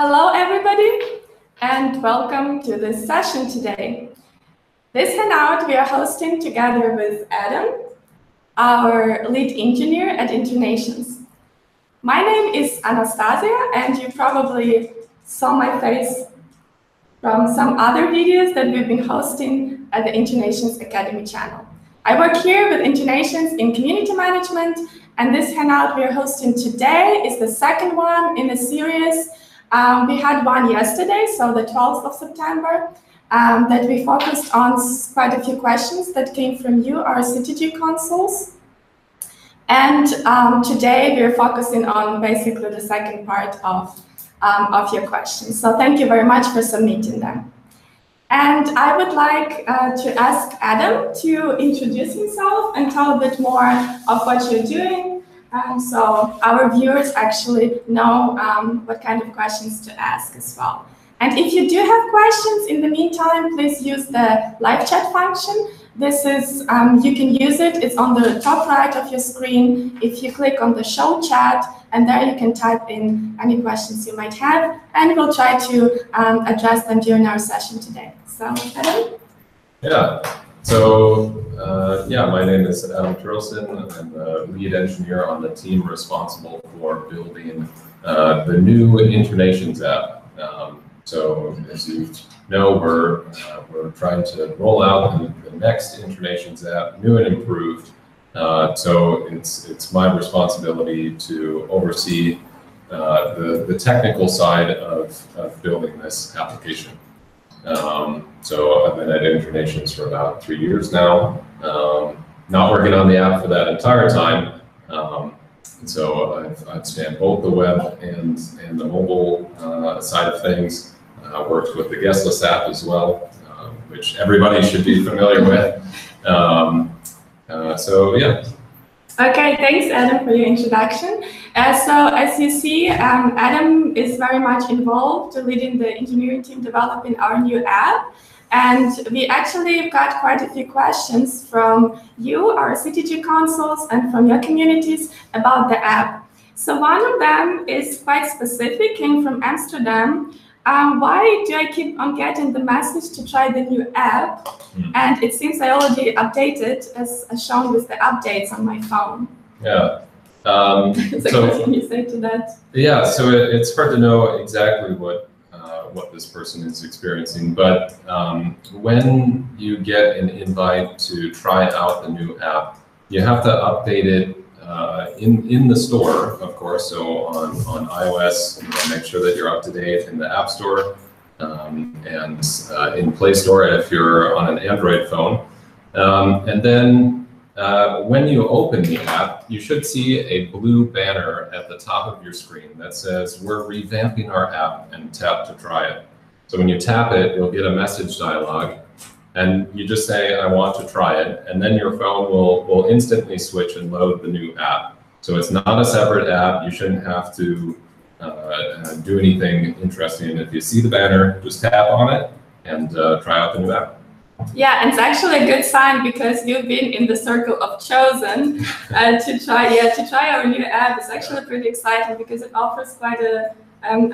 Hello, everybody, and welcome to this session today. This hangout we are hosting together with Adam, our lead engineer at InterNations. My name is Anastasia, and you probably saw my face from some other videos that we've been hosting at the InterNations Academy channel. I work here with InterNations in community management, and this hangout we are hosting today is the second one in the series. We had one yesterday, so the 12th of September, that we focused on quite a few questions that came from you, our CTG Consuls. And today we're focusing on basically the second part of your questions. So thank you very much for submitting them. And I would like to ask Adam to introduce himself and tell a bit more of what you're doing. So our viewers actually know what kind of questions to ask as well. And if you do have questions in the meantime, please use the live chat function. This is, you can use it, it's on the top right of your screen. If you click on the show chat, and there you can type in any questions you might have, and we'll try to address them during our session today. So, Adam? Yeah, so my name is Adam Turlson. I'm the lead engineer on the team responsible for building the new InterNations app. So as you know, we're trying to roll out the next InterNations app, new and improved. So it's my responsibility to oversee the technical side of building this application. So I've been at InterNations for about 3 years now, not working on the app for that entire time. And so I've spanned both the web and the mobile side of things. Worked with the guestless app as well, which everybody should be familiar with. So yeah. Okay, thanks Adam for your introduction. So as you see, Adam is very much involved leading the engineering team developing our new app. And we actually got quite a few questions from you, our CTG Consuls, and from your communities about the app. So one of them is quite specific, came from Amsterdam. Why do I keep on getting the message to try the new app? And it seems I already updated, as shown with the updates on my phone. Yeah. So what can you say to that? Yeah, so it's hard to know exactly what this person is experiencing, but when you get an invite to try out the new app, you have to update it in the store, of course. So on iOS, make sure that you're up to date in the App Store, and in Play Store if you're on an Android phone. And then when you open the app, you should see a blue banner at the top of your screen that says, "We're revamping our app," and tap to try it. So when you tap it, you'll get a message dialog. And you just say, "I want to try it," and then your phone will instantly switch and load the new app. So it's not a separate app. You shouldn't have to do anything interesting. If you see the banner, just tap on it and try out the new app. Yeah, and it's actually a good sign because you've been in the circle of chosen to try our new app. It's actually pretty exciting because it offers quite a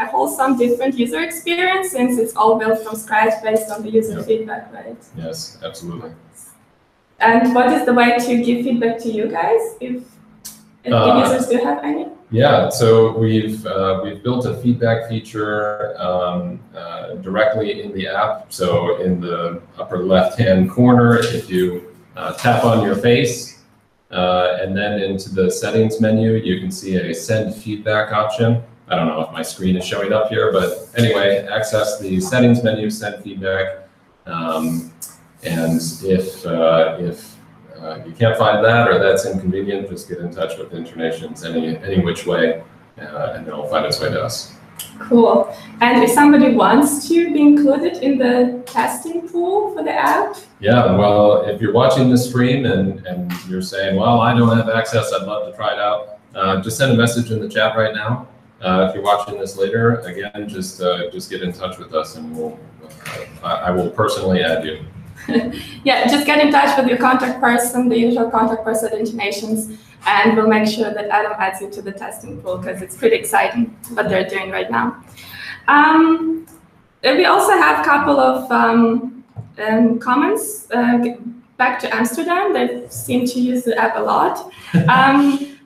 wholesome, different user experience since it's all built from scratch based on the user feedback, right? Yes, absolutely. And what is the way to give feedback to you guys if the users do have any? Yeah, so we've built a feedback feature directly in the app. So in the upper left-hand corner, if you tap on your face and then into the settings menu, you can see a send feedback option. I don't know if my screen is showing up here, but anyway, access the settings menu, send feedback, and if you can't find that or that's inconvenient, just get in touch with InterNations any which way, and it'll find its way to us. Cool. And if somebody wants to be included in the testing pool for the app? Yeah, well, if you're watching the stream and you're saying, "Well, I don't have access, I'd love to try it out," just send a message in the chat right now. If you're watching this later, again, just get in touch with us, and I will personally add you. Yeah, just get in touch with your contact person, the usual contact person at InterNations, and we'll make sure that Adam adds you to the testing pool because it's pretty exciting what they're doing right now. We also have a couple of comments back to Amsterdam. They seem to use the app a lot.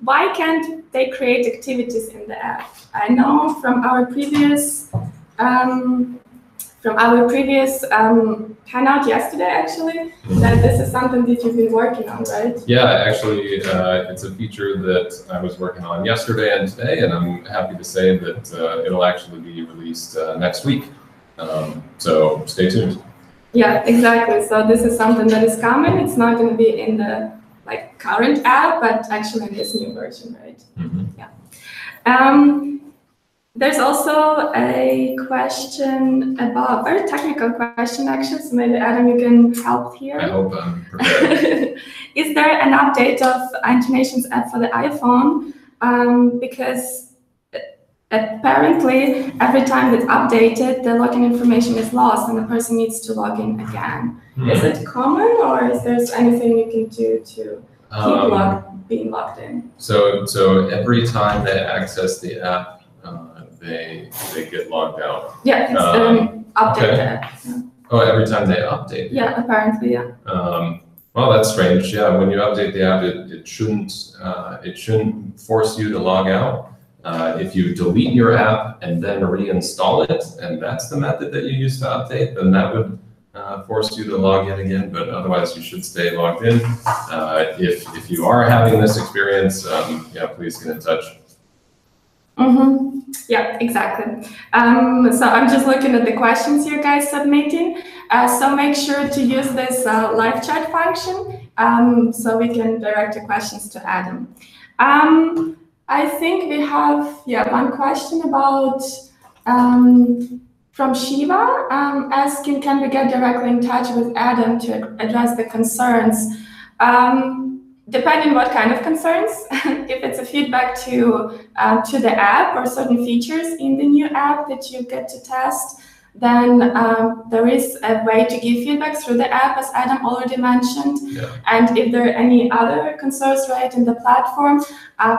Why can't they create activities in the app? I know from our previous hangout yesterday, actually, that this is something that you've been working on, right? Yeah, actually, it's a feature that I was working on yesterday and today, and I'm happy to say that it'll actually be released next week. So stay tuned. Yeah, exactly. So this is something that is coming. It's not going to be in the current app, but actually in this new version, right? Mm-hmm. Yeah. There's also a question about, very technical question actually, so maybe Adam, you can help here. I hope I'm prepared. Is there an update of InterNations app for the iPhone? Because apparently every time it's updated, the login information is lost and the person needs to log in again. Is it common, or is there anything you can do to keep being logged in? So every time they access the app, they get logged out. Yeah, it's update okay. the app. Yeah. Oh, every time they update. Yeah, apparently, yeah. Well, that's strange. Yeah, when you update the app, it shouldn't force you to log out. If you delete your app and then reinstall it, and that's the method that you use to update, then that would force you to log in again. But otherwise, you should stay logged in. If you are having this experience, yeah, please get in touch. Mm-hmm. Yeah, exactly. So I'm just looking at the questions you guys submitting. So make sure to use this live chat function so we can direct the questions to Adam. I think we have one question about from Shiva asking, can we get directly in touch with Adam to address the concerns? Depending what kind of concerns, if it's a feedback to the app or certain features in the new app that you get to test, then there is a way to give feedback through the app, as Adam already mentioned. Yeah. And if there are any other concerns right in the platform,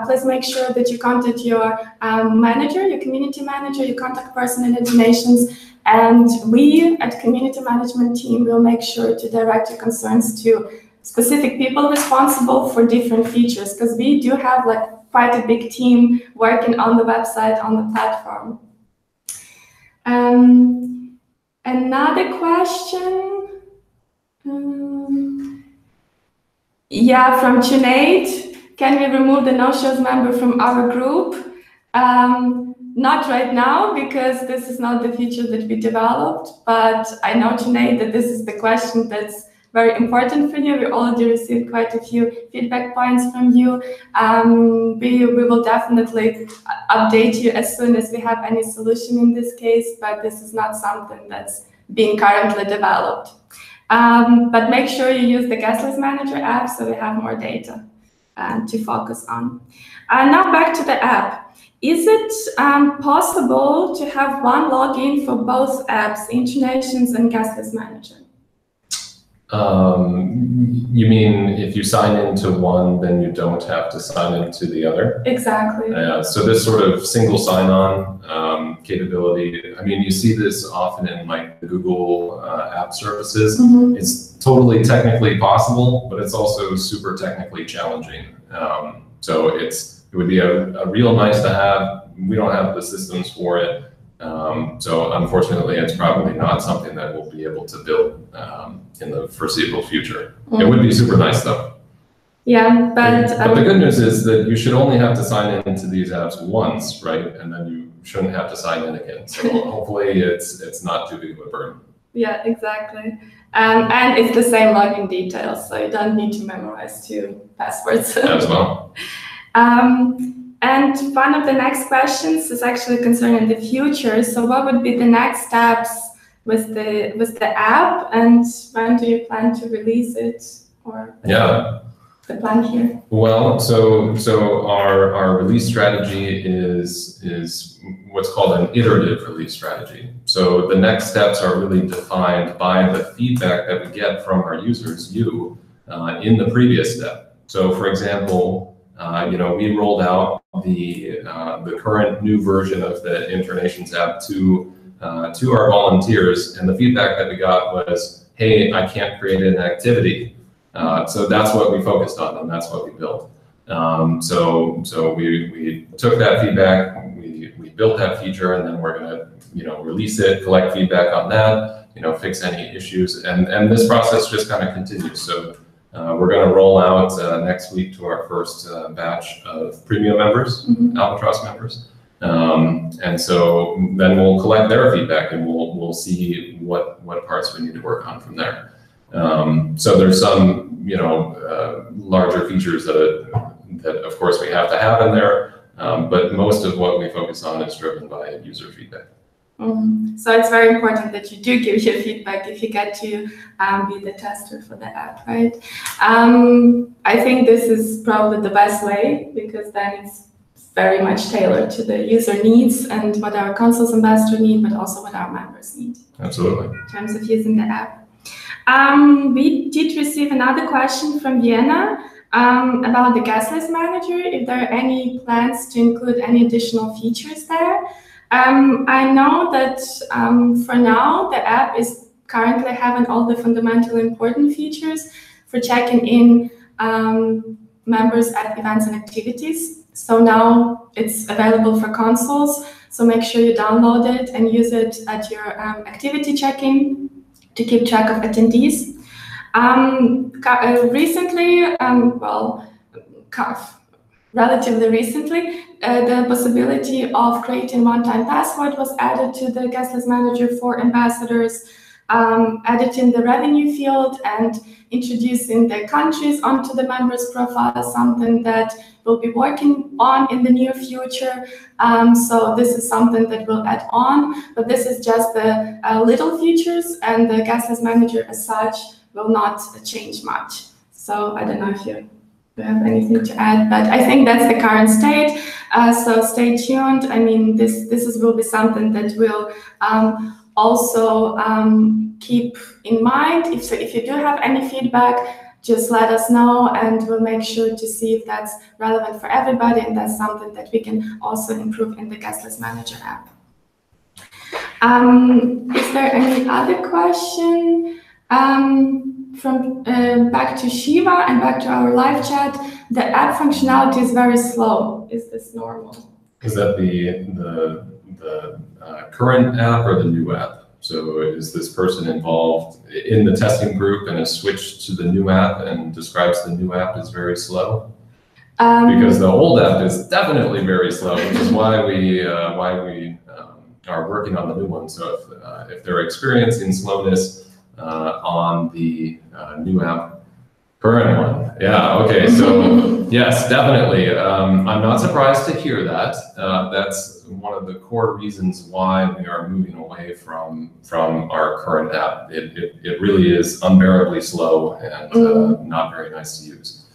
please make sure that you contact your manager, your community manager, your contact person in InterNations, and we at community management team will make sure to direct your concerns to specific people responsible for different features, because we do have quite a big team working on the website, on the platform. Another question, from Junaid, can we remove the no-shows member from our group? Not right now, because this is not the feature that we developed, but I know, Junaid, that this is the question that's very important for you. We already received quite a few feedback points from you. We will definitely update you as soon as we have any solution in this case, but this is not something that's being currently developed. But make sure you use the guest list manager app so we have more data to focus on. Now back to the app. Is it possible to have one login for both apps, InterNations and guest list manager? You mean if you sign into one, then you don't have to sign into the other? Exactly. So this sort of single sign-on capability, I mean, you see this often in the Google app services. Mm-hmm. It's totally technically possible, but it's also super technically challenging. So it would be a real nice to have. We don't have the systems for it. So unfortunately, it's probably not something that we'll be able to build in the foreseeable future. Mm. It would be super nice though. Yeah, but the good news is that you should only have to sign into these apps once, right? And then you shouldn't have to sign in again. So hopefully it's not too big of a burden. Yeah, exactly. And it's the same login details, so you don't need to memorize 2 passwords. As well. And one of the next questions is actually concerning the future. So what would be the next steps with the app, and when do you plan to release it, or the plan here? Well, so our release strategy is what's called an iterative release strategy. So the next steps are really defined by the feedback that we get from our users, in the previous step. So for example, we rolled out the current new version of the InterNations app to our volunteers, and the feedback that we got was, hey, I can't create an activity. So that's what we focused on, and that's what we built. So we took that feedback, we built that feature, and then we're going to release it, collect feedback on that, fix any issues, and this process just kind of continues. So we're going to roll out next week to our first batch of premium members, Albatross members. And so then we'll collect their feedback, and we'll see what parts we need to work on from there. So there's some larger features that of course we have to have in there, but most of what we focus on is driven by user feedback. So it's very important that you do give your feedback if you get to be the tester for the app, right? I think this is probably the best way, because then it's very much tailored to the user needs and what our Consuls ambassador need, but also what our members need. Absolutely. In terms of using the app. We did receive another question from Vienna about the guest list manager, if there are any plans to include any additional features there. I know that for now, the app is currently having all the fundamental important features for checking in members at events and activities. So now it's available for Consuls. So make sure you download it and use it at your activity check-in to keep track of attendees. Recently, relatively recently, the possibility of creating one-time password was added to the guest list manager for ambassadors, editing the revenue field and introducing the countries onto the members' profile, something that we'll be working on in the near future. So this is something that we'll add on, but this is just the little features, and the guest list manager as such will not change much. So I don't know if you have anything to add, but I think that's the current state. So stay tuned. I mean, this will be something that we'll also keep in mind. If you do have any feedback, just let us know, and we'll make sure to see if that's relevant for everybody, and that's something that we can also improve in the guest list manager app. Is there any other question? From back to Shiva and back to our live chat, the app functionality is very slow. Is this normal? Is that the current app or the new app? So is this person involved in the testing group and has switched to the new app and describes the new app as very slow? Because the old app is definitely very slow, which is why we are working on the new one. So if they're experiencing slowness on the new app, current one, yeah, okay, so yes, definitely. I'm not surprised to hear that. That's one of the core reasons why we are moving away from our current app. It really is unbearably slow and not very nice to use.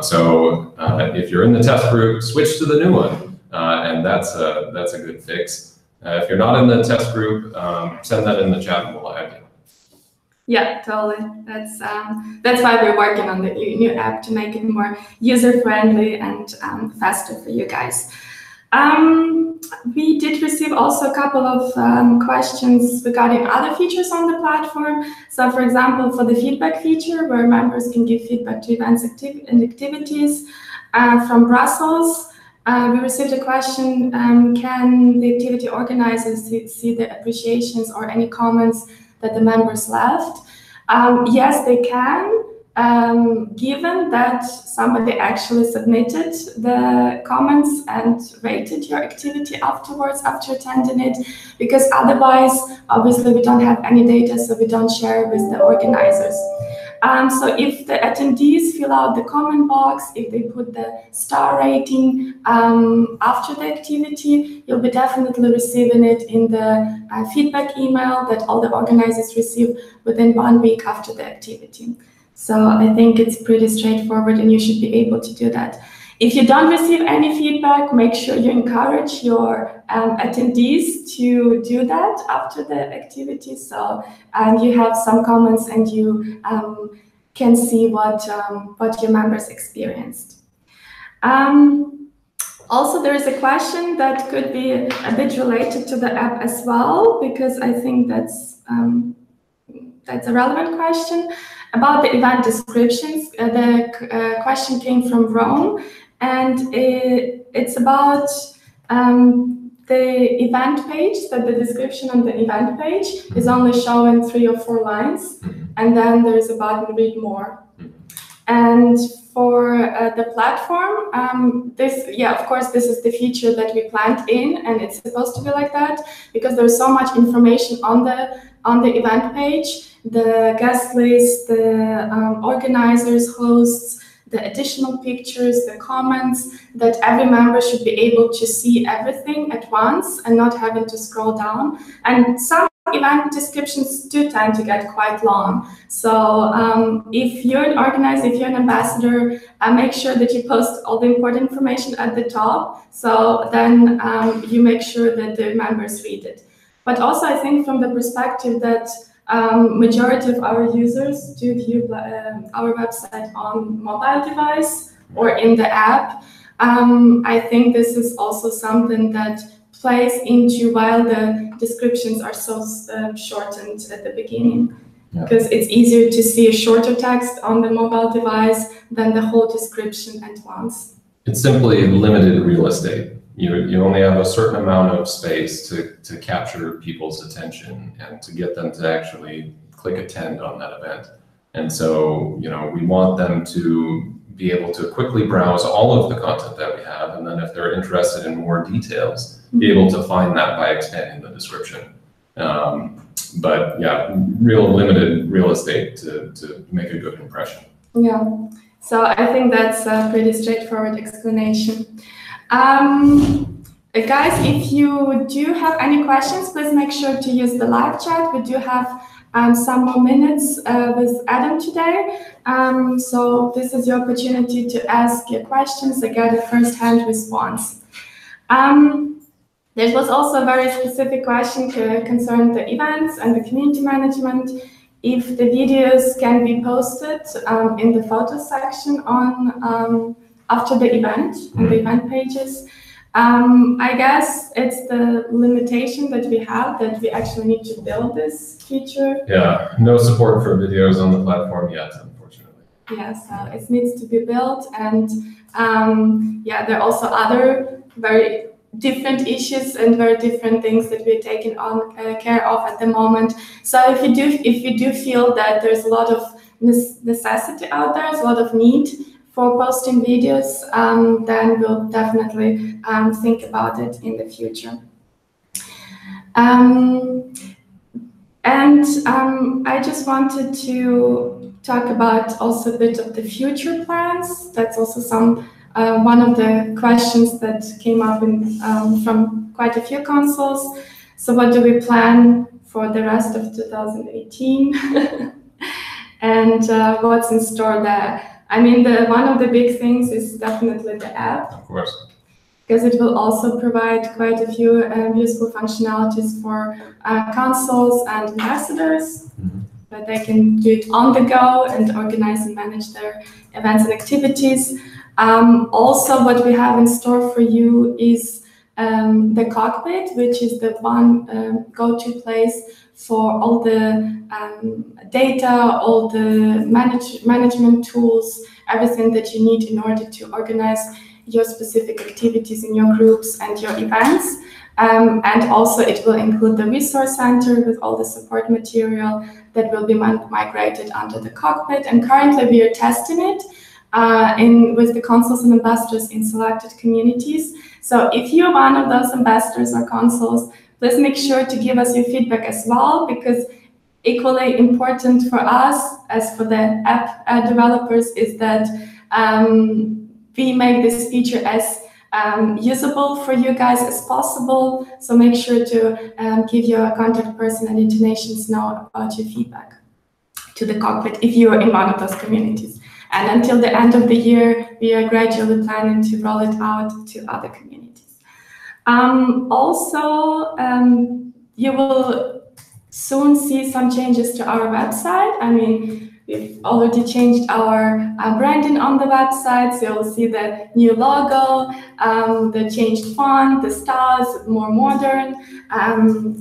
So if you're in the test group, switch to the new one, and that's a good fix. If you're not in the test group, send that in the chat and we'll add you. Yeah, totally. That's why we're working on the new app, to make it more user-friendly and faster for you guys. We did receive also a couple of questions regarding other features on the platform. So for example, for the feedback feature, where members can give feedback to events and activities from Brussels, we received a question, can the activity organizers see the appreciations or any comments that the members left? Yes, they can, given that somebody actually submitted the comments and rated your activity afterwards, after attending it, because otherwise, obviously, we don't have any data, so we don't share with the organizers. So if the attendees fill out the comment box, if they put the star rating after the activity, you'll be definitely receiving it in the feedback email that all the organizers receive within 1 week after the activity. So I think it's pretty straightforward, and you should be able to do that. If you don't receive any feedback, make sure you encourage your attendees to do that after the activity. So you have some comments and you can see what your members experienced. Also, there is a question that could be a bit related to the app as well, because I think that's a relevant question about the event descriptions. The question came from Rome, and it's about the event page, that the description on the event page is only showing 3 or 4 lines, and then there's a button read more. And for the platform, of course, this is the feature that we planned in, and it's supposed to be like that because there's so much information on the event page, the guest list, the organizers, hosts, the additional pictures, the comments, that every member should be able to see everything at once and not having to scroll down. And some event descriptions do tend to get quite long. So if you're an organizer, if you're an ambassador, make sure that you post all the important information at the top. So then you make sure that the members read it. But also, I think from the perspective that majority of our users do view our website on mobile device or in the app, I think this is also something that plays into while the descriptions are so shortened at the beginning. Because it's easier to see a shorter text on the mobile device than the whole description at once. It's simply limited real estate. You only have a certain amount of space to capture people's attention and to get them to actually click attend on that event. And so, we want them to be able to quickly browse all of the content that we have, and then if they're interested in more details, be able to find that by expanding the description. But yeah, limited real estate to make a good impression. Yeah, so I think that's a pretty straightforward explanation. Guys, if you do have any questions, please make sure to use the live chat. We do have some more minutes with Adam today. So this is your opportunity to ask your questions and get a first-hand response. There was also a very specific question concerning the events and the community management. If the videos can be posted in the photo section on after the event, on the event pages. I guess it's the limitation that we have, that we actually need to build this feature. Yeah, no support for videos on the platform yet, unfortunately. Yeah, so it needs to be built, and there are also other very different issues and very different things that we're taking on care of at the moment. So if you do feel that there's a lot of necessity out there, there's a lot of need for posting videos, then we'll definitely think about it in the future. I just wanted to talk about also a bit of the future plans. That's also one of the questions that came up from quite a few consuls. So what do we plan for the rest of 2018? And what's in store there? I mean, one of the big things is definitely the app. Of course. Because it will also provide quite a few useful functionalities for consuls and ambassadors, that they can do it on the go and organize and manage their events and activities. Also, what we have in store for you is the cockpit, which is the one go-to place for all the data, all the management tools, everything that you need in order to organize your specific activities in your groups and your events. And also it will include the resource center with all the support material that will be migrated onto the cockpit. And currently we are testing it with the consuls and ambassadors in selected communities. So if you're one of those ambassadors or consuls, please make sure to give us your feedback as well, because equally important for us as for the app developers is that we make this feature as usable for you guys as possible. So make sure to give your contact person at InterNations know about your feedback to the cockpit if you are in one of those communities. And until the end of the year, we are gradually planning to roll it out to other communities. Also, you will soon see some changes to our website. I mean, we've already changed our branding on the website, so you'll see the new logo, the changed font, the stars, more modern,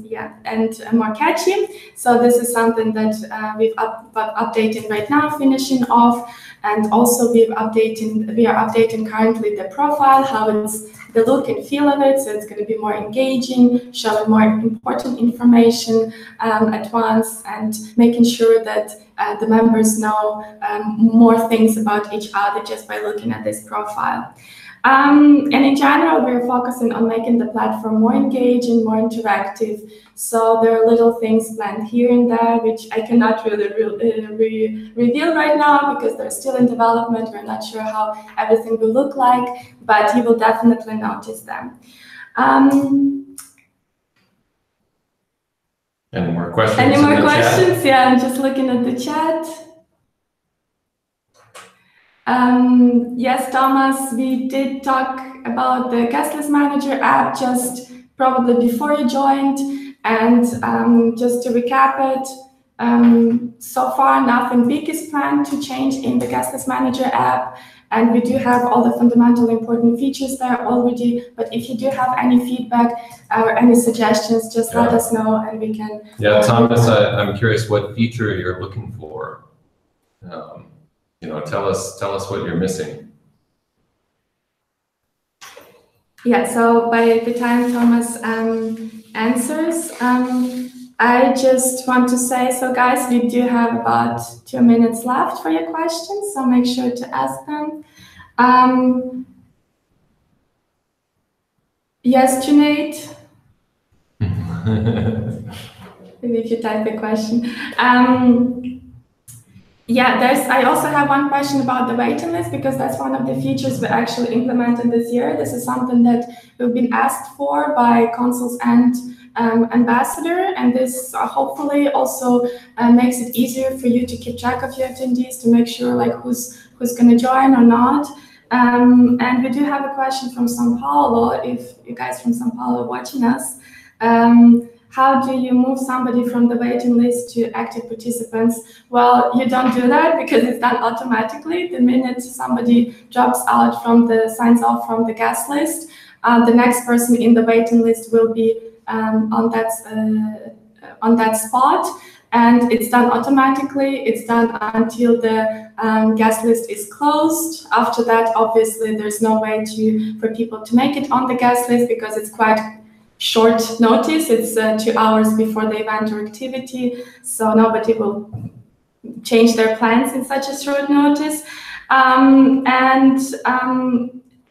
yeah, and more catchy. So this is something that we're updating right now, finishing off, and also we are updating currently the profile, how it's the look and feel of it, so it's going to be more engaging, showing more important information at once, and making sure that the members know more things about each other just by looking at this profile. And in general, we're focusing on making the platform more engaging, more interactive. So there are little things planned here and there, which I cannot really reveal right now because they're still in development. We're not sure how everything will look like, but you will definitely notice them. Any more questions? Any more questions? Chat? Yeah, I'm just looking at the chat. Yes, Thomas, we did talk about the guest list manager app just probably before you joined, and just to recap it, so far nothing big is planned to change in the guest list manager app, and we do have all the fundamental important features there already, but if you do have any feedback or any suggestions, just let us know and we can... Yeah, Thomas, I'm curious what feature you're looking for. You know, tell us what you're missing. Yeah, so by the time Thomas answers, I just want to say, so guys, we do have about 2 minutes left for your questions, so make sure to ask them. Yes, Junaid? Maybe if you type a question. Yeah, I also have one question about the waiting list, because that's one of the features we actually implemented this year. This is something that we've been asked for by consuls and ambassador, and this hopefully also makes it easier for you to keep track of your attendees, to make sure like who's going to join or not. And we do have a question from São Paulo, if you guys from São Paulo are watching us. How do you move somebody from the waiting list to active participants? Well, you don't do that because it's done automatically. The minute somebody drops out signs off from the guest list, the next person in the waiting list will be on that spot, and it's done automatically. It's done until the guest list is closed. After that, obviously, there's no way for people to make it on the guest list because it's quite short notice. It's 2 hours before the event or activity, so nobody will change their plans in such a short notice.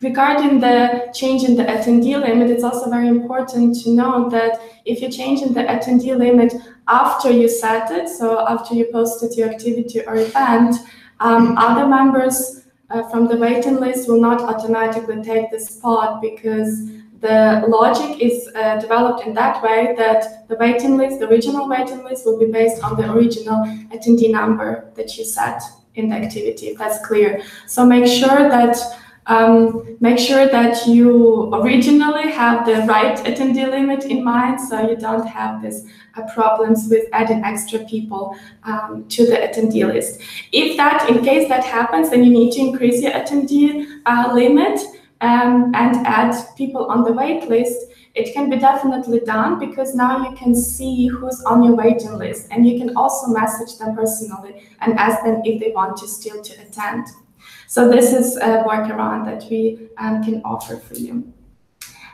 Regarding the change in the attendee limit, it's also very important to note that if you change in the attendee limit after you set it, so after you posted your activity or event, other members from the waiting list will not automatically take the spot, because the logic is developed in that way that the waiting list, the original waiting list, will be based on the original attendee number that you set in the activity, if that's clear. So make sure that you originally have the right attendee limit in mind, so you don't have this problems with adding extra people to the attendee list. In case that happens, then you need to increase your attendee limit and add people on the wait list. It can be definitely done because now you can see who's on your waiting list, and you can also message them personally and ask them if they want to still to attend. So this is a workaround that we can offer for you.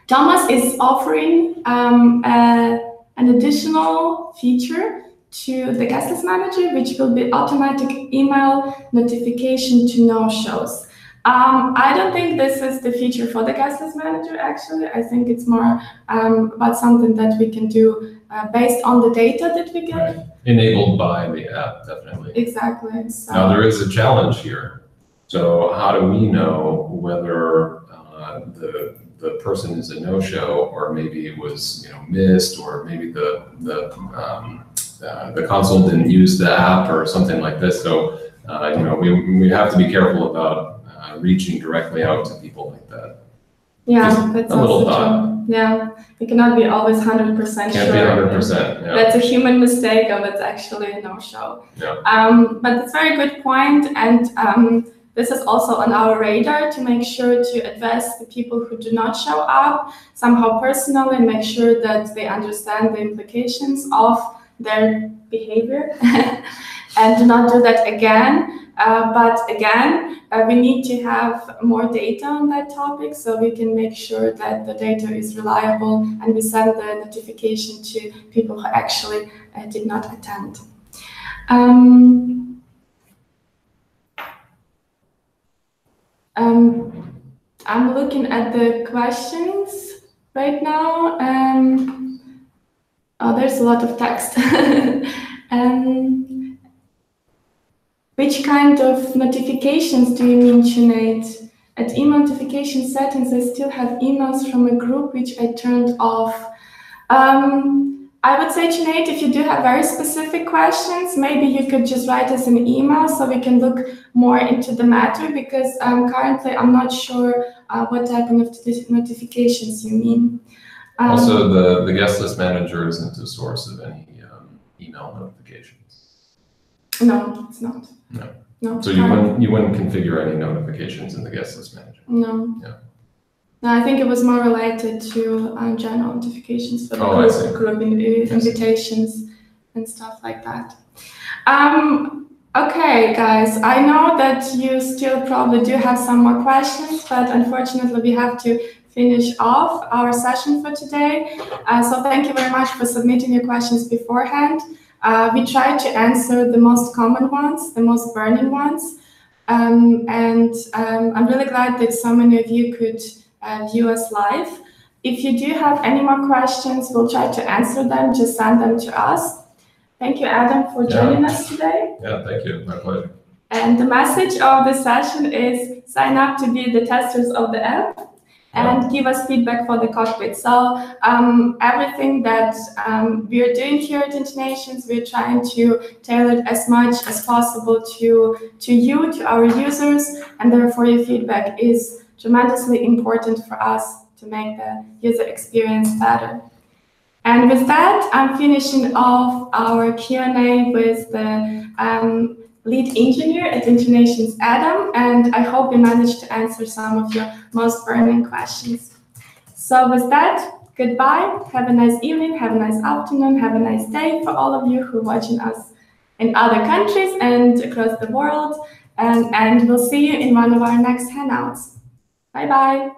Thomas is offering an additional feature to the guest list manager, which will be automatic email notification to no-shows. I don't think this is the feature for the guest list manager, actually. I think it's more about something that we can do based on the data that we get. Right. Enabled by the app, definitely. Exactly. So. Now, there is a challenge here. So how do we know whether the person is a no-show, or maybe it was missed, or maybe the consul didn't use the app or something like this? So we have to be careful about reaching directly out to people like that. Yeah, just that's a little thought. Yeah, we cannot be always 100% sure. Can't be 100%. Yeah. That's a human mistake of it's actually a no-show. Yeah. But it's a very good point, and this is also on our radar to make sure to address the people who do not show up somehow personally and make sure that they understand the implications of their behavior and do not do that again. But again, we need to have more data on that topic so we can make sure that the data is reliable and we send the notification to people who actually did not attend. I'm looking at the questions right now. Oh, there's a lot of text. Which kind of notifications do you mean, Sinead? At email notification settings, I still have emails from a group which I turned off. I would say, Sinead, if you do have very specific questions, maybe you could just write us an email so we can look more into the matter, because currently I'm not sure what type of notifications you mean. Also, the guest list manager isn't a source of any email notifications. No, it's not. No. No. So you wouldn't configure any notifications in the guest list manager? No. Yeah. No, I think it was more related to general notifications for the group invitations and stuff like that. Okay, guys, I know that you still probably do have some more questions, but unfortunately we have to finish off our session for today. So thank you very much for submitting your questions beforehand. We tried to answer the most common ones, the most burning ones. And I'm really glad that so many of you could view us live. If you do have any more questions, we'll try to answer them. Just send them to us. Thank you, Adam, for joining us today. Yeah, thank you. My pleasure. And the message of the session is sign up to be the testers of the app and give us feedback for the cockpit. So everything that we are doing here at InterNations, we're trying to tailor it as much as possible to you, to our users, and therefore your feedback is tremendously important for us to make the user experience better. And with that, I'm finishing off our Q&A with the lead engineer at InterNations, Adam, and I hope we managed to answer some of your most burning questions. So with that, goodbye, have a nice evening, have a nice afternoon, have a nice day for all of you who are watching us in other countries and across the world, and we'll see you in one of our next Hangouts. Bye-bye.